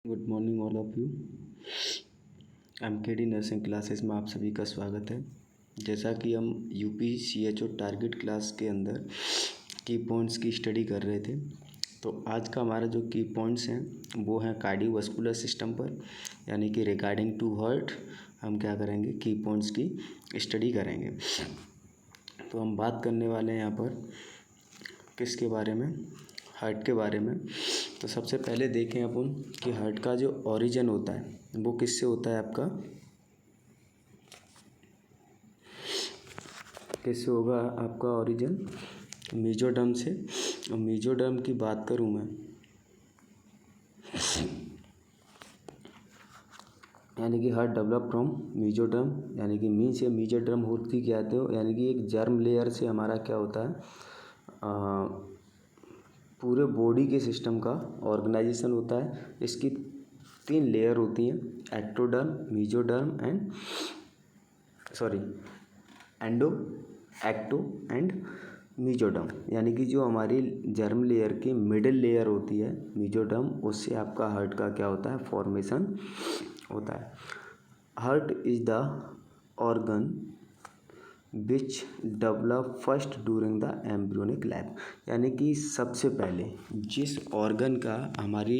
Good morning all of you. MKD nursing classes में आप सभी का स्वागत है। जैसा कि हम यूपीसीएचओ टारगेट क्लास के अंदर की पॉइंट्स की स्टडी कर रहे थे, तो आज का हमारा जो की पॉइंट्स हैं वो हैं कार्डियोवास्कुलर सिस्टम पर, यानी कि रिगार्डिंग टू हार्ट हम क्या करेंगे, की पॉइंट्स की स्टडी करेंगे। तो हम बात करने वाले हैं यहाँ पर किसके बारे में, हार्ट के बारे में। तो सबसे पहले देखें अपन कि हार्ट का जो ओरिजिन होता है वो किससे होता है, आपका किससे होगा आपका ओरिजिन, मेसोडर्म से। और मेसोडर्म की बात करूँ मैं, यानी कि हार्ट डेवलप फ्रॉम मेसोडर्म, यानी कि मीन्स या मेसोडर्म होती क्या आते हो, यानी कि एक जर्म लेयर से हमारा क्या होता है, पूरे बॉडी के सिस्टम का ऑर्गेनाइजेशन होता है। इसकी 3 लेयर होती हैं, ectoderm, mesoderm endo, ecto and mesoderm. यानी कि जो हमारी जर्म लेयर की मिडिल लेयर होती है मेसोडर्म, उससे आपका हार्ट का क्या होता है, फॉर्मेशन होता है। Heart is the organ which develop first during the embryonic life, यानी कि सबसे पहले जिस ऑर्गन का हमारी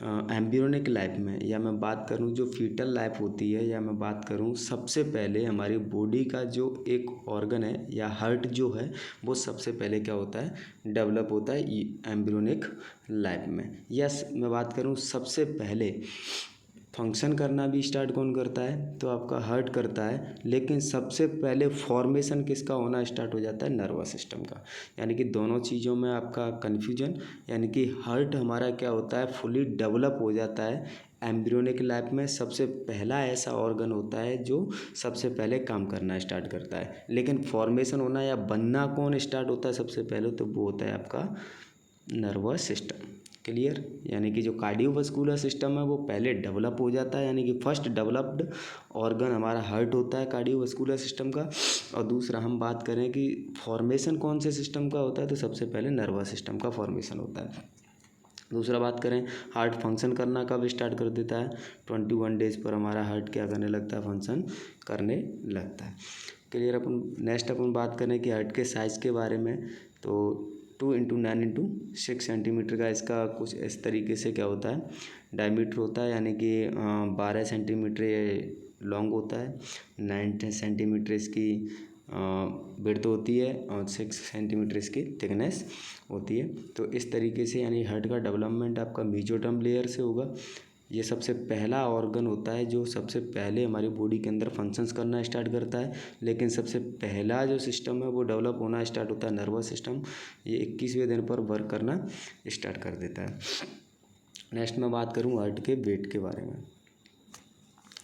एम्ब्रियोनिक लाइफ में, या मैं बात करूं जो फीटल लाइफ होती है, या मैं बात करूं सबसे पहले हमारी बॉडी का जो एक ऑर्गन है या हार्ट जो है, वो सबसे पहले क्या होता है, डेवलप होता है एम्ब्रियोनिक लाइफ में। यस, मैं बात करूं सबसे पहले फंक्शन करना भी स्टार्ट कौन करता है, तो आपका हार्ट करता है। लेकिन सबसे पहले फॉर्मेशन किसका होना स्टार्ट हो जाता है, नर्वस सिस्टम का। यानी कि दोनों चीज़ों में आपका कन्फ्यूजन, यानी कि हार्ट हमारा क्या होता है, फुली डेवलप हो जाता है एम्ब्रियोनिक लाइफ में। सबसे पहला ऐसा ऑर्गन होता है जो सबसे पहले काम करना स्टार्ट करता है। लेकिन फॉर्मेशन होना या बनना कौन स्टार्ट होता है सबसे पहले, तो वो होता है आपका नर्वस सिस्टम। क्लियर, यानी कि जो कार्डियोवास्कुलर सिस्टम है वो पहले डेवलप हो जाता है, यानी कि फर्स्ट डेवलप्ड ऑर्गन हमारा हार्ट होता है कार्डियोवास्कुलर सिस्टम का। और दूसरा हम बात करें कि फॉर्मेशन कौन से सिस्टम का होता है, तो सबसे पहले नर्वस सिस्टम का फॉर्मेशन होता है। दूसरा बात करें, हार्ट फंक्शन करना कब स्टार्ट कर देता है, 21 डेज पर हमारा हार्ट क्या करने लगता है, फंक्शन करने लगता है। क्लियर। अपन नेक्स्ट बात करें कि हार्ट के साइज़ के बारे में, तो 2x9x6 सेंटीमीटर का इसका कुछ इस तरीके से क्या होता है, डायमीटर होता है, यानी कि 12 सेंटीमीटर लॉन्ग होता है, 9 सेंटीमीटर इसकी विड्थ होती है, और 6 सेंटीमीटर इसकी थिकनेस होती है। तो इस तरीके से यानी हार्ट का डेवलपमेंट आपका मेसोडर्म लेयर से होगा। ये सबसे पहला ऑर्गन होता है जो सबसे पहले हमारी बॉडी के अंदर फंक्शंस करना स्टार्ट करता है। लेकिन सबसे पहला जो सिस्टम है वो डेवलप होना स्टार्ट होता है नर्वस सिस्टम। ये 21वें दिन पर वर्क करना स्टार्ट कर देता है। नेक्स्ट मैं बात करूँ हार्ट के वेट के बारे में।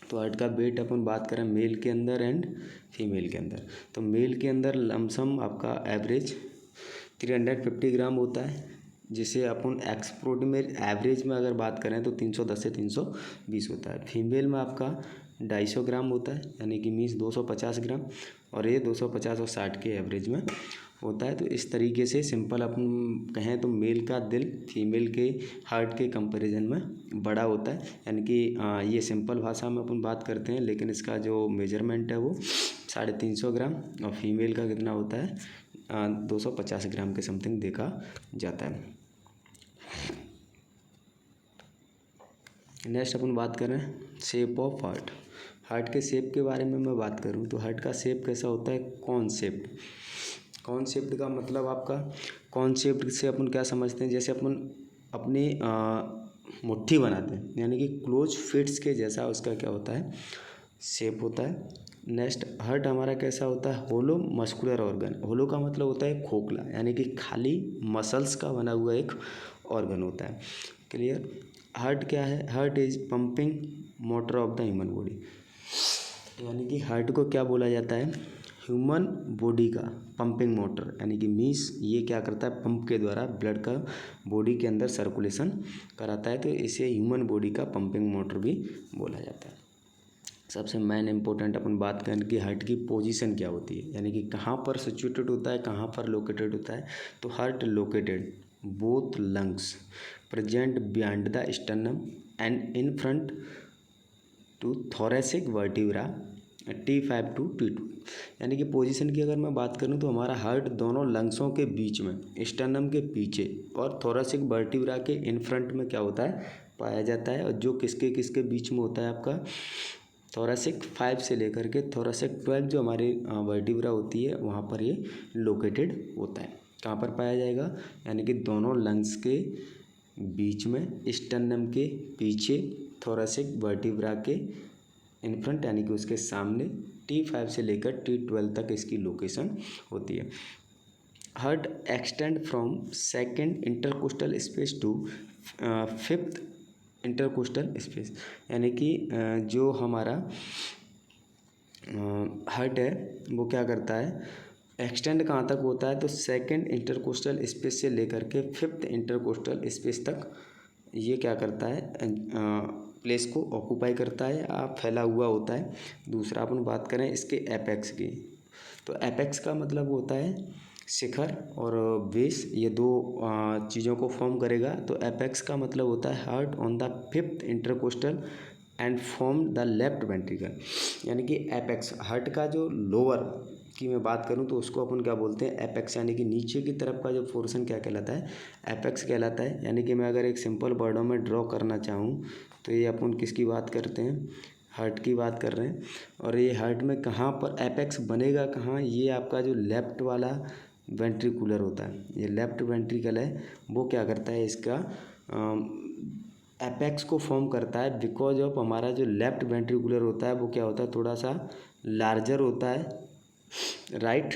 तो हार्ट का वेट अपन बात करें मेल के अंदर एंड फीमेल के अंदर, तो मेल के अंदर लमसम आपका एवरेज 350 ग्राम होता है, जिसे अपन एक्सपोर्ट में एवरेज में अगर बात करें तो 310 से 320 होता है। फीमेल में आपका 250 ग्राम होता है, यानी कि मीन्स 250 ग्राम, और ये 250 और 60 के एवरेज में होता है। तो इस तरीके से सिंपल अपन कहें तो मेल का दिल फीमेल के हार्ट के कंपैरिजन में बड़ा होता है, यानी कि ये सिंपल भाषा में अपन बात करते हैं, लेकिन इसका जो मेजरमेंट है वो 350 ग्राम, और फीमेल का कितना होता है 250 ग्राम के समथिंग देखा जाता है। नेक्स्ट अपन बात करें शेप ऑफ हार्ट। हार्ट के शेप के बारे में मैं बात करूं तो हार्ट का शेप कैसा होता है, कॉन्सेप्ट का मतलब आपका कॉन्सेप्ट से अपन क्या समझते हैं, जैसे अपन अपनी मुट्ठी बनाते हैं, यानी कि क्लोज फिट्स के जैसा उसका क्या होता है, शेप होता है। नेक्स्ट हार्ट हमारा कैसा होता है, होलो मस्कुलर ऑर्गन। होलो का मतलब होता है खोखला, यानी कि खाली मसल्स का बना हुआ एक ऑर्गन होता है। क्लियर। हार्ट क्या है, heart is pumping motor of the human body, यानी कि हार्ट को क्या बोला जाता है, ह्यूमन बॉडी का पंपिंग मोटर, यानी कि मीन्स ये क्या करता है, पंप के द्वारा ब्लड का बॉडी के अंदर सर्कुलेशन कराता है, तो इसे ह्यूमन बॉडी का पंपिंग मोटर भी बोला जाता है। सबसे मेन इंपॉर्टेंट अपन बात करें कि हार्ट की पोजीशन क्या होती है, यानी कि कहाँ पर सिचुएटेड होता है, कहाँ पर लोकेटेड होता है। तो heart located both lungs present behind the sternum and in front to thoracic vertebra T5 to T2। यानी कि पोजीशन की अगर मैं बात करूं तो हमारा हार्ट दोनों लंग्सों के बीच में, स्टर्नम के पीछे और थोरेसिक वर्टिब्रा के इन फ्रंट में क्या होता है, पाया जाता है। और जो किसके किसके बीच में होता है आपका, थोरेसिक 5 से लेकर के थोरेसिक 12 जो हमारी वर्टिब्रा होती है वहाँ पर ये लोकेटेड होता है। कहाँ पर पाया जाएगा, यानी कि दोनों लंग्स के बीच में, स्टर्नम के पीछे, थोरेसिक वर्टिब्रा के इन फ्रंट यानी कि उसके सामने, T5 से लेकर T12 तक इसकी लोकेशन होती है। Heart extend from second intercostal space to fifth intercostal space. यानी कि जो हमारा हार्ट है वो क्या करता है, एक्सटेंड कहाँ तक होता है, तो सेकेंड इंटरकोस्टल स्पेस से लेकर के फिफ्थ इंटरकोस्टल स्पेस तक ये क्या करता है, प्लेस को ऑक्यूपाई करता है या फैला हुआ होता है। दूसरा अपन बात करें इसके एपेक्स की, तो एपेक्स का मतलब होता है शिखर, और बेस, ये दो चीज़ों को फॉर्म करेगा। तो एपेक्स का मतलब होता है heart on the fifth intercostal and form the left ventricle. यानी कि एपेक्स, हार्ट का जो लोअर की मैं बात करूं तो उसको अपन क्या बोलते हैं, एपेक्स। यानी कि नीचे की तरफ का जो पोर्शन क्या कहलाता है, एपेक्स कहलाता है। यानी कि मैं अगर एक सिंपल वर्डों में ड्रॉ करना चाहूँ तो ये अपन किसकी बात करते हैं, हार्ट की बात कर रहे हैं। और ये हार्ट में कहाँ पर एपेक्स बनेगा, कहाँ, ये आपका जो लेफ्ट वाला वेंट्रिकुलर होता है, ये लेफ्ट वेंट्रिकल है, वो क्या करता है, इसका एपेक्स को फॉर्म करता है। बिकॉज ऑफ हमारा जो लेफ्ट वेंट्रिकुलर होता है वो क्या होता है, थोड़ा सा लार्जर होता है राइट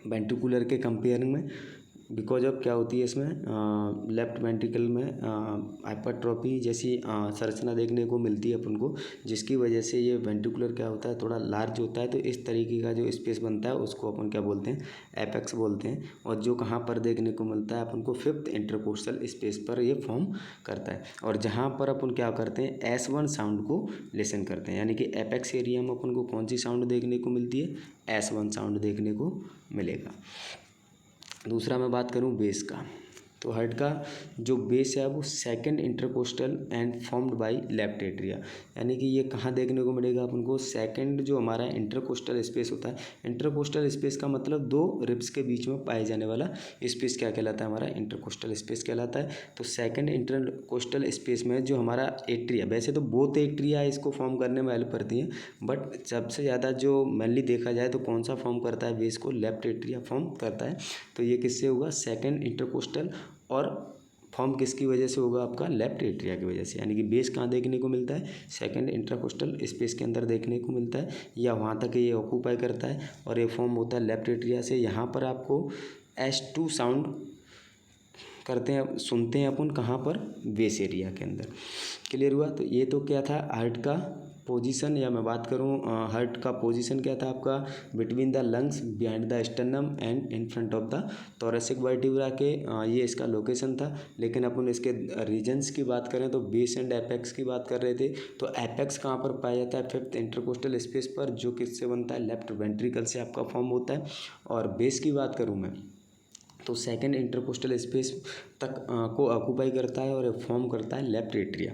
वेंट्रिकुलर के कंपेयर में। बिकॉज ऑफ क्या होती है इसमें, लेफ्ट वेंट्रिकल में हाइपरट्रॉफी जैसी संरचना देखने को मिलती है अपन को, जिसकी वजह से ये वेंट्रिकुलर क्या होता है, थोड़ा लार्ज होता है। तो इस तरीके का जो स्पेस बनता है उसको अपन क्या बोलते हैं, एपेक्स बोलते हैं। और जो कहाँ पर देखने को मिलता है अपन को, फिफ्थ इंटरकोस्टल स्पेस पर ये फॉर्म करता है। और जहाँ पर अपन क्या करते हैं, S1 साउंड को लिसन करते हैं। यानी कि एपेक्स एरिया में अपन को कौन सी साउंड देखने को मिलती है, S1 साउंड देखने को मिलेगा। दूसरा मैं बात करूं बेस का, तो हार्ट का जो बेस है वो second intercostal and formed by left atria. यानी कि ये कहाँ देखने को मिलेगा अपन को, सेकंड जो हमारा इंटरकोस्टल स्पेस होता है, इंटरकोस्टल स्पेस का मतलब दो रिब्स के बीच में पाए जाने वाला स्पेस क्या कहलाता है, हमारा इंटरकोस्टल स्पेस कहलाता है। तो सेकंड इंटरकोस्टल स्पेस में जो हमारा एट्रिया, वैसे तो बोथ एट्रिया इसको फॉर्म करने में हेल्प करती हैं, बट सबसे ज़्यादा जो मेनली देखा जाए तो कौन सा फॉर्म करता है बेस को, लेफ्ट एट्रिया फॉर्म करता है। तो ये किससे होगा, सेकंड इंटरकोस्टल, और फॉर्म किसकी वजह से होगा, आपका लेफ्ट एट्रिया की वजह से। यानी कि बेस कहाँ देखने को मिलता है, सेकंड इंटरकोस्टल स्पेस के अंदर देखने को मिलता है, या वहाँ तक ये ऑक्यूपाई करता है, और ये फॉर्म होता है लेफ्ट एट्रिया से। यहाँ पर आपको S2 साउंड करते हैं, सुनते हैं अपन कहाँ पर, बेस एरिया के अंदर। क्लियर हुआ। तो ये तो क्या था हार्ट का पोजीशन, या मैं बात करूँ हार्ट का पोजीशन क्या था आपका, between the lungs, behind the sternum and in front of the thoracic vertebra के, ये इसका लोकेशन था। लेकिन अपन इसके रीजन्स की बात करें तो बेस एंड एपेक्स की बात कर रहे थे। तो एपेक्स कहाँ पर पाया जाता है, फिफ्थ इंटरकोस्टल स्पेस पर, जो किससे बनता है, लेफ्ट वेंट्रिकल से आपका फॉर्म होता है। और बेस की बात करूँ मैं तो सेकंड इंटरकोस्टल स्पेस तक को ऑक्यूपाई करता है और फॉर्म करता है लेफ्ट एट्रिया।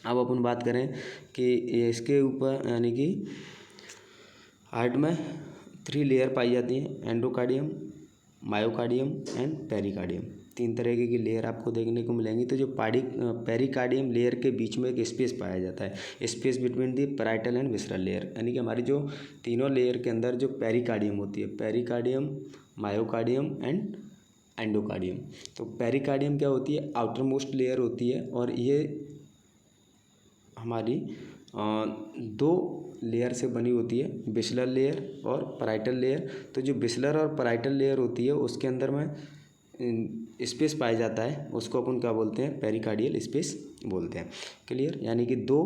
अब अपन बात करें कि इसके ऊपर, यानी कि हार्ट में 3 लेयर पाई जाती हैं, एंडोकार्डियम, मायोकार्डियम एंड पेरिकार्डियम। 3 तरह की लेयर आपको देखने को मिलेंगी। तो जो पेरिकार्डियम लेयर के बीच में एक स्पेस पाया जाता है, space between the parietal and visceral layer. यानी कि हमारी जो तीनों लेयर के अंदर जो पेरिकार्डियम होती है, पेरिकार्डियम, मायोकार्डियम एंड एंडोकार्डियम। तो पेरिकार्डियम क्या होती है, आउटर मोस्ट लेयर होती है, और ये हमारी 2 लेयर से बनी होती है, बेसिलर लेयर और पैराइटल लेयर। तो जो बेसिलर और पैराइटल लेयर होती है उसके अंदर में स्पेस पाया जाता है, उसको अपन क्या बोलते हैं, पेरिकार्डियल स्पेस बोलते हैं। क्लियर। यानी कि 2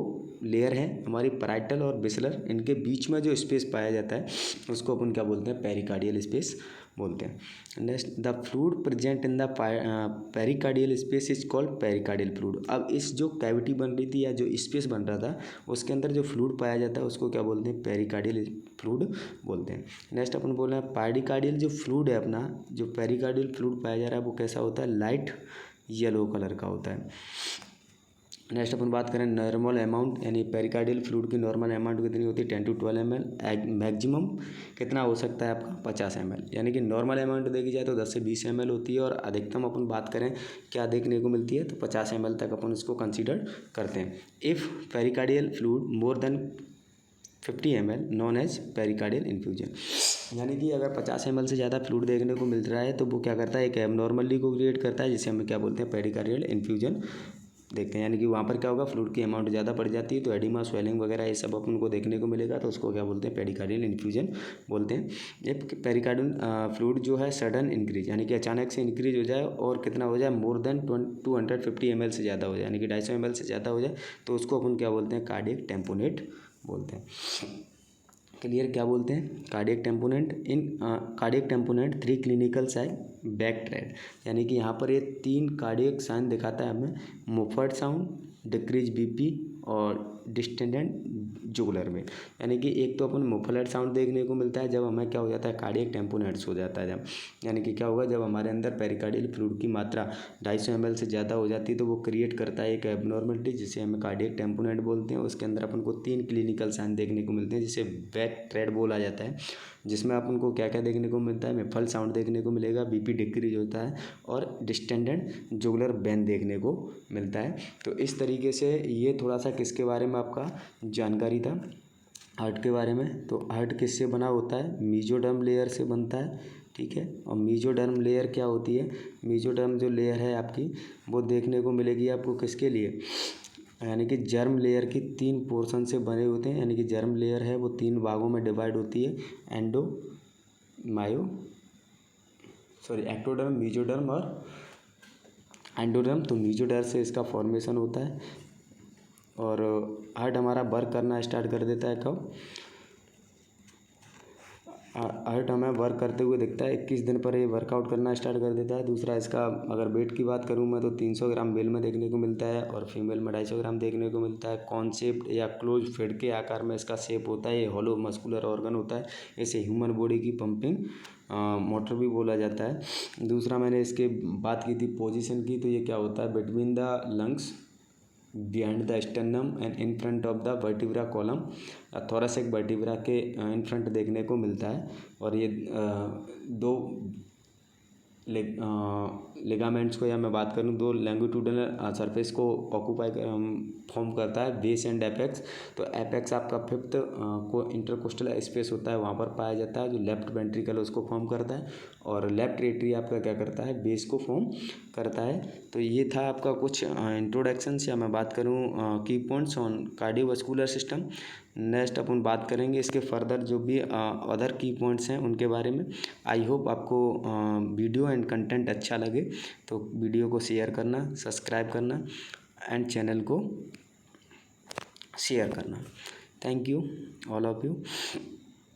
लेयर हैं हमारी, पैराइटल और बेसिलर, इनके बीच में जो स्पेस पाया जाता है उसको अपन क्या बोलते हैं, पेरिकार्डियल स्पेस बोलते हैं। Next, the fluid present in the pericardial space is called pericardial fluid. अब इस जो कैविटी बन रही थी या जो स्पेस बन रहा था उसके अंदर जो फ्लूइड पाया जाता है उसको क्या बोलते हैं, पेरिकार्डियल फ्लूइड बोलते हैं। नेक्स्ट अपन बोल रहे हैं पेरिकार्डियल जो फ्लूइड है अपना, जो पेरिकार्डियल फ्लूइड पाया जा रहा है वो कैसा होता है, लाइट येलो कलर का होता है। नेक्स्ट अपन बात करें नॉर्मल अमाउंट, यानी पेरिकार्डियल फ्लूइड की नॉर्मल अमाउंट कितनी होती है 10 to 12 ml। मैक्सिमम कितना हो सकता है आपका 50 ml, यानी कि नॉर्मल अमाउंट देखी जाए तो 10 से 20 ml होती है, और अधिकतम अपन बात करें क्या देखने को मिलती है तो 50 ml तक अपन इसको कंसीडर करते हैं। If pericardial fluid more than 50 ml known as pericardial infusion, यानी कि अगर 50 ml से ज़्यादा फ्लूइड देखने को मिल रहा है तो वो क्या करता है, एक एबनॉर्मली को क्रिएट करता है, जिसे हम क्या बोलते हैं पेरिकार्डियल इन्फ्यूजन देखते हैं। यानी कि वहाँ पर क्या होगा, फ्लूइड की अमाउंट ज़्यादा बढ़ जाती है तो एडिमा, स्वेलिंग वगैरह ये सब अपन को देखने को मिलेगा, तो उसको क्या बोलते हैं पेरिकार्डियल इन्फ्यूजन बोलते हैं। जब पेरिकार्डियल फ्लूइड जो है सडन इंक्रीज, यानी कि अचानक से इंक्रीज हो जाए और कितना हो जाए मोर देन 250 ml से ज़्यादा हो जाए, यानी कि 250 ml से ज़्यादा हो जाए, तो उसको अपन क्या बोलते हैं कार्डियक टेम्पोनेट बोलते हैं। क्लियर, क्या बोलते हैं cardiac tamponade. In cardiac tamponade 3 clinical sign Beck triad, यानी कि यहाँ पर ये 3 कार्डियक साइन दिखाता है हमें, मुफर्ड साउंड, डिक्रीज बीपी और डिस्टेंडेंट जुगुलर में। यानी कि एक तो अपन मुफलर साउंड देखने को मिलता है जब हमें क्या हो जाता है कार्डियक टेम्पोनेंट्स हो जाता है जब, यानी कि क्या होगा जब हमारे अंदर पेरिकार्डियल फ्लूइड की मात्रा 250 ml से ज़्यादा हो जाती है तो वो क्रिएट करता है एक एबनॉर्मलिटी जिसे हमें कार्डियक टेम्पोनेंट बोलते हैं। उसके अंदर अपन को 3 क्लिनिकल साइन देखने को मिलते हैं जिसे बैक ट्रेड बोला जाता है, जिसमें अपन को क्या क्या देखने को मिलता है, मिफल साउंड देखने को मिलेगा, बीपी डिक्रीज होता है और डिस्टेंडेंट जुगुलर वेन देखने को मिलता है। तो इस तरीके से ये थोड़ा सा किसके बारे में आपका जानकारी था, हार्ट के बारे में। तो हार्ट किससे बना होता है, मीजोडर्म लेयर से बनता है, ठीक है। और मीजोडर्म लेयर क्या होती है, मीजोडर्म जो लेयर है आपकी वो देखने को मिलेगी आपको किसके लिए, यानी कि जर्म लेयर की 3 पोर्शन से बने होते हैं, यानी कि जर्म लेयर है वो 3 भागों में डिवाइड होती है, एक्टोडर्म, मीजोडर्म और एंडोडर्म। तो मीजोडर्म से इसका फॉर्मेशन होता है और हार्ट हमारा वर्क करना स्टार्ट कर देता है कब, हार्ट हमें वर्क करते हुए दिखता है 21 दिन पर ये वर्कआउट करना स्टार्ट कर देता है। दूसरा इसका अगर वेट की बात करूँ मैं तो 300 ग्राम मेल में देखने को मिलता है और फीमेल में 250 ग्राम देखने को मिलता है। कॉन्सेप्ट या क्लोज फिड के आकार में इसका शेप होता है, ये हॉलो मस्कुलर ऑर्गन होता है, इसे ह्यूमन बॉडी की पंपिंग मोटर भी बोला जाता है। दूसरा मैंने इसके बात की थी पोजीशन की, तो ये क्या होता है between the lungs, behind the sternum and in front of the vertebra column, thoracic vertebra के इन फ्रंट देखने को मिलता है। और ये 2 लिगामेंट्स को या मैं बात करूँ 2 लैंगिट्यूडनल सरफेस को ऑक्यूपाई फॉर्म करता है, बेस एंड एपेक्स। तो एपेक्स आपका 5th को इंटरकोस्टल स्पेस होता है वहाँ पर पाया जाता है, जो लेफ्ट वेंट्रिकल उसको फॉर्म करता है और लेफ्ट एट्री आपका क्या करता है बेस को फॉर्म करता है। तो ये था आपका कुछ इंट्रोडक्शन, या मैं बात करूँ की points on cardiovascular system. Next अपन बात करेंगे इसके फर्दर जो भी अदर की पॉइंट्स हैं उनके बारे में। आई होप आपको वीडियो एंड कंटेंट अच्छा लगे तो वीडियो को शेयर करना, सब्सक्राइब करना एंड चैनल को शेयर करना। Thank you all of you.